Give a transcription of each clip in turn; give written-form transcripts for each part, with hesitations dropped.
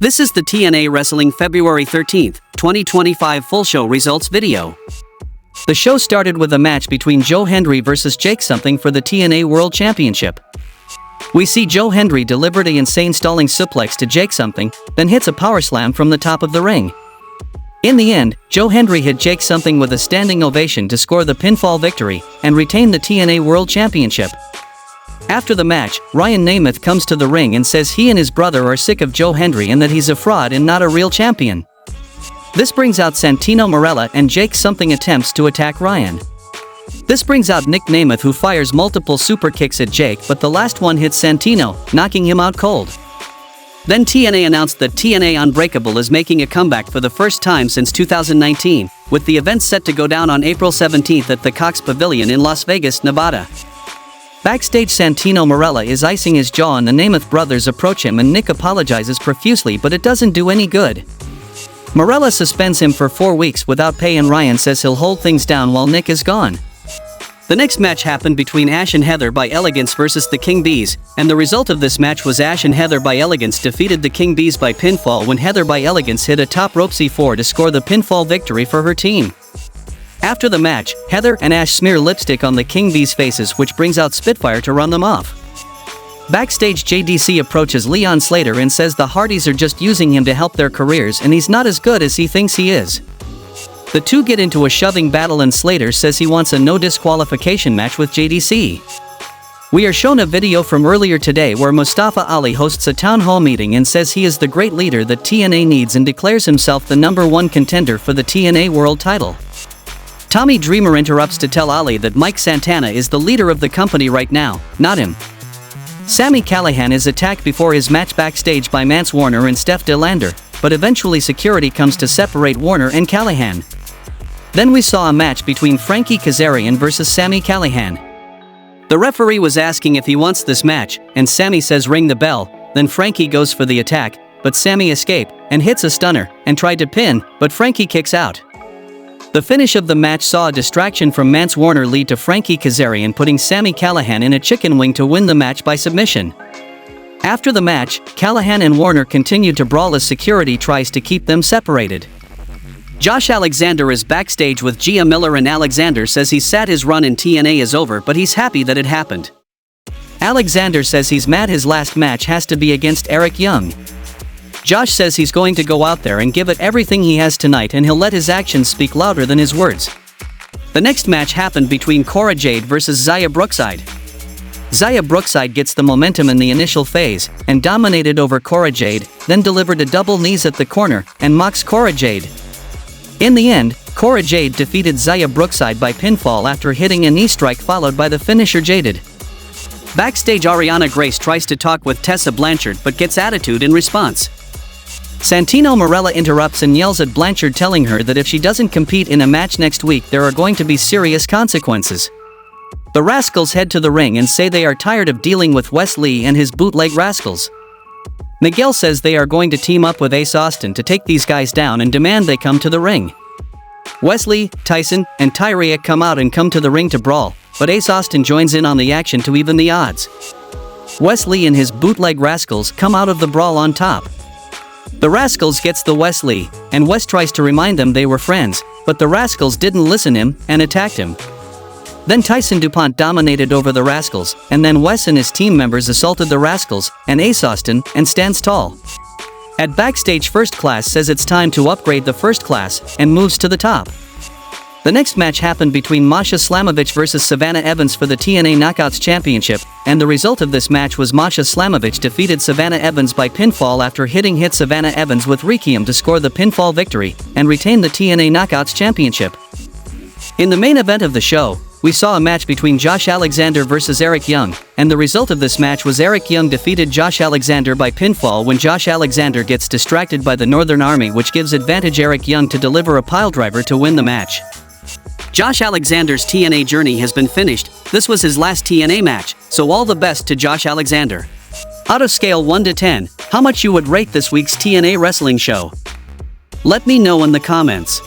This is the TNA Wrestling February 13th, 2025 full show results video. The show started with a match between Joe Hendry vs Jake Something for the TNA World Championship. We see Joe Hendry delivered an insane stalling suplex to Jake Something, then hits a power slam from the top of the ring. In the end, Joe Hendry hit Jake Something with a standing ovation to score the pinfall victory and retain the TNA World Championship. After the match, Nameth comes to the ring and says he and his brother are sick of Joe Hendry and that he's a fraud and not a real champion. This brings out Santino Marella and Jake Something attempts to attack Ryan. This brings out Nameth, who fires multiple super kicks at Jake, but the last one hits Santino, knocking him out cold. Then TNA announced that TNA Unbreakable is making a comeback for the first time since 2019, with the event set to go down on April 17th at the Cox Pavilion in Las Vegas, Nevada. Backstage, Santino Marella is icing his jaw and the Nameth brothers approach him and Nick apologizes profusely, but it doesn't do any good. Marella suspends him for 4 weeks without pay and Ryan says he'll hold things down while Nick is gone. The next match happened between Ash and Heather by Elegance versus the King Bees, and the result of this match was Ash and Heather by Elegance defeated the King Bees by pinfall when Heather by Elegance hit a top rope C4 to score the pinfall victory for her team. After the match, Heather and Ash smear lipstick on the King Bees' faces, which brings out Spitfire to run them off. Backstage, JDC approaches Leon Slater and says the Hardys are just using him to help their careers and he's not as good as he thinks he is. The two get into a shoving battle and Slater says he wants a no disqualification match with JDC. We are shown a video from earlier today where Mustafa Ali hosts a town hall meeting and says he is the great leader that TNA needs and declares himself the #1 contender for the TNA World title. Tommy Dreamer interrupts to tell Ali that Mike Santana is the leader of the company right now, not him. Sami Callahan is attacked before his match backstage by Mance Warner and Steph DeLander, but eventually security comes to separate Warner and Callahan. Then we saw a match between Frankie Kazarian versus Sami Callahan. The referee was asking if he wants this match, and Sami says ring the bell, then Frankie goes for the attack, but Sami escaped and hits a stunner and tried to pin, but Frankie kicks out. The finish of the match saw a distraction from Mance Warner lead to Frankie Kazarian putting Sami Callahan in a chicken wing to win the match by submission. After the match, Callahan and Warner continued to brawl as security tries to keep them separated. Josh Alexander is backstage with Gia Miller and Alexander says he's sad his run in TNA is over, but he's happy that it happened. Alexander says he's mad his last match has to be against Eric Young. Josh says he's going to go out there and give it everything he has tonight and he'll let his actions speak louder than his words. The next match happened between Cora Jade versus Xia Brookside. Xia Brookside gets the momentum in the initial phase and dominated over Cora Jade, then delivered a double knees at the corner and mocks Cora Jade. In the end, Cora Jade defeated Xia Brookside by pinfall after hitting a knee strike followed by the finisher Jaded. Backstage, Ariana Grace tries to talk with Tessa Blanchard but gets attitude in response. Santino Marella interrupts and yells at Blanchard, telling her that if she doesn't compete in a match next week there are going to be serious consequences. The Rascals head to the ring and say they are tired of dealing with Wes Lee and his bootleg Rascals. Miguel says they are going to team up with Ace Austin to take these guys down and demand they come to the ring. Wesley, Tyson, and Tyria come out and come to the ring to brawl, but Ace Austin joins in on the action to even the odds. Wes Lee and his bootleg Rascals come out of the brawl on top. The Rascals gets the Wes Lee, and Wes tries to remind them they were friends, but the Rascals didn't listen him and attacked him. Then Tyson DuPont dominated over the Rascals, and then Wes and his team members assaulted the Rascals and Ace Austin and stands tall. At Backstage, First Class says it's time to upgrade the First Class and moves to the top. The next match happened between Masha Slamovich versus Savannah Evans for the TNA Knockouts Championship, and the result of this match was Masha Slamovich defeated Savannah Evans by pinfall after hit Savannah Evans with Requiem to score the pinfall victory and retain the TNA Knockouts Championship. In the main event of the show, we saw a match between Josh Alexander versus Eric Young, and the result of this match was Eric Young defeated Josh Alexander by pinfall when Josh Alexander gets distracted by the Northern Army, which gives advantage Eric Young to deliver a piledriver to win the match. Josh Alexander's TNA journey has been finished. This was his last TNA match, so all the best to Josh Alexander. Out of scale 1 to 10, how much you would rate this week's TNA wrestling show? Let me know in the comments.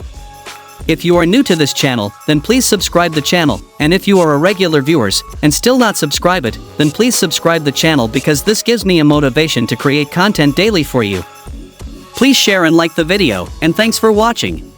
If you are new to this channel, then please subscribe the channel, and if you are a regular viewers and still not subscribe it, then please subscribe the channel because this gives me a motivation to create content daily for you. Please share and like the video, and thanks for watching.